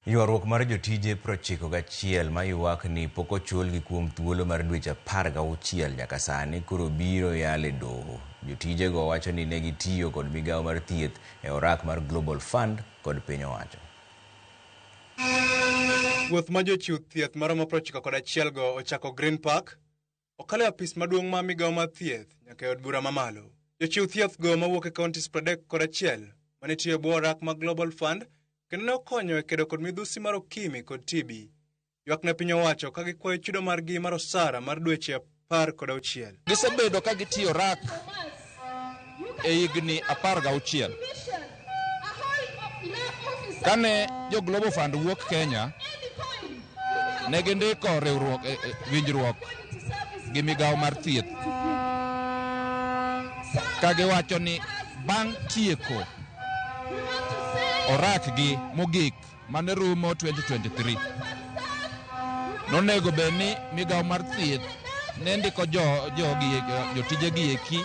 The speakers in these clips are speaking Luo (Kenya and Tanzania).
Ywaruok mar jotije 91 ma ywak ni pok ochulgi kuom thuolo mar dweche 16 nyaka sani koro biro yale doho. Jotijego wacho ni ne gitiyo kod migawo mar thieth e orak mar Global Fund kod piny owacho. Kweth ma jochiw thieth maromo 91 go ochako Green Park, okalo apis maduong' ma migawo mar thieth nyaka od bura mamalo. Jochiw thieth go mawuok e counties 31 mane tiyo e bwo orak mag Global Fund kendo ne okonyo e kedo kod midhusi mar okimi kod TB. Ywak ne piny owacho ka gikwayo chudo margi mar osara mar dweche 16. Gisebedo ka gitiyo rak e higni 16. Kane jo Global Fund wuok Kenya, ne gindiko winjruok gi migawo mar thieth ka giwacho ni bang' tieko orak gi mogik mane rumo 2023 nonego bed ni migawo mar thieth ne ndiko jotije gi eki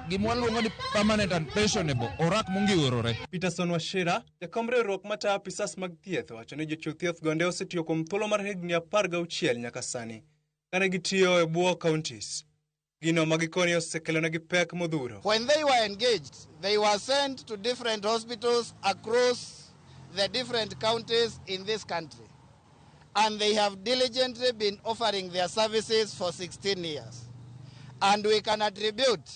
gimwa luongo ni permanent and pensionable orak mongiorore. Peterson Washira, jakom riwruok matayo apisas mag thieth, wacho ni jochiw thieth gonde osetiyo kuom thuolo mar higni 16 nyaka sani kane gitiyo e bwo counties. Gino magikoni osekelonegi pek modhuro. When they were engaged, they were sent to different hospitals across the different counties in this country. And they have diligently been offering their services for 16 years. And we can attribute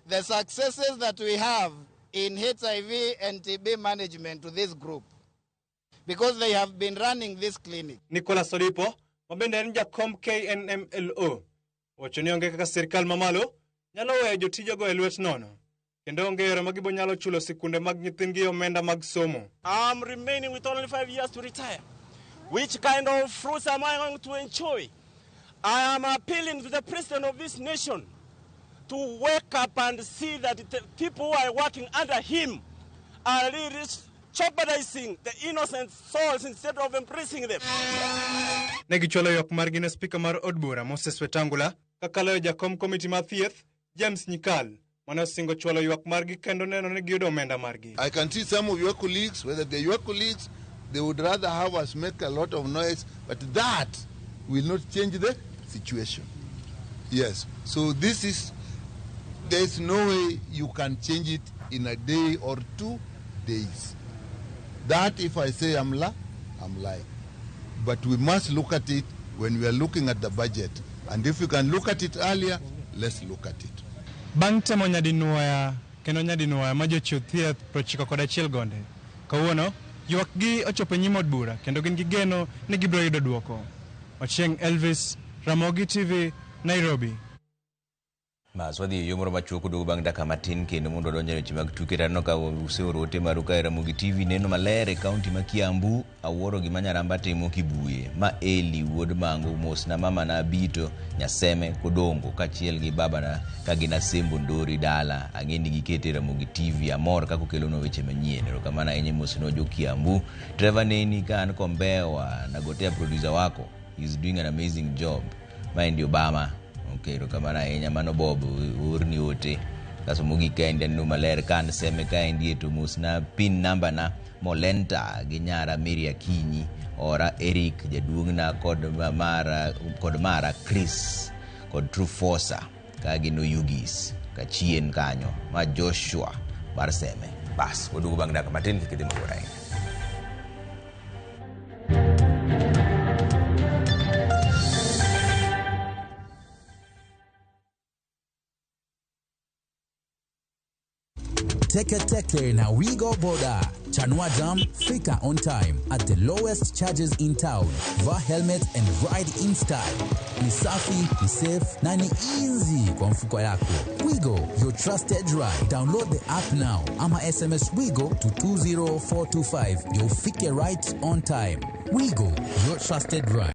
the successes that we have in HIV and TB management to this group, because they have been running this clinic. Nicolas Solipo, mabende en jakom KNMLO, wacho ni onge kaka sirkal mamalo nyalo weyo jotijego e lwet nono, kendo onge yore ma gibonyalo chulo sikunde mag nyithindgi omenda mag somo. I'm remaining with only 5 years to retire. Which kind of fruits am I going to enjoy? I am appealing to the president of this nation to wake up and see that the people who are working under him are really jeopardizing the innocent souls instead of embracing them. Negichwalo ywak margi ne Speaker mar od bura Moses Wetangula kakalo jakom komiti mar thieth James Nyikal mane osingo chwalo ywak margi kendo neno ni giyudo omenda margi. I can see some of your colleagues, whether they're your colleagues, they would rather have us make a lot of noise, but that will not change the situation. Yes, so there's no way you can change it in a day or 2 days. That if I say I'm lying. But we must look at it when we are looking at the budget. And if we can look at it earlier, let's look at it. Bang' temo nyadinuoya ma jochiw thieth 91 gonde. Kawuono, ywak gi ochopo nyim od bura kendo gin gi geno ni gibiro yudo duoko. Ochieng' Elvis, Ramogi TV, Nairobi. Maswadhi yomoro machuoko dogo bang' daka matin kendo mondo donjo e mag tuke rano ka useurote maru ka Ramogi TV neno malere kaunti ma Kiambu awuoro gima Nyaramba timo Kibuye ma Eli wuod Mangu mos na mama na Bito Nyaseme Kodongo kachiel gi baba na ka gina Sembo Ndori dala ang'eni gikete Ramogi TV amor kako kelono weche manyien ero kamana enye mos no jo Kiambu Trevor Neni kan kombewa na gotea producer wako is doing an amazing job mind Obama. Okay, kamana enya mano bob urni ote kaso mugi kaende no maler kan seme kaendi to musna pin number na Molenta gi nyara Maria Kinyi ora Eric jaduongna kod mara Chris kod True Forza ka gino Yugis ka chien kanyo ma Joshua bar seme bas odugo bang daka matin kikidhi magorai. Teke na we go border. Chanua Jam, fika on time at the lowest charges in town. Va helmet and ride in style. Ni safi, ni safe, na ni easy kwa mfuko yako. Wigo, your trusted ride. Download the app now. Ama SMS Wigo to 20425. You'll fike right on time. Wigo, your trusted ride.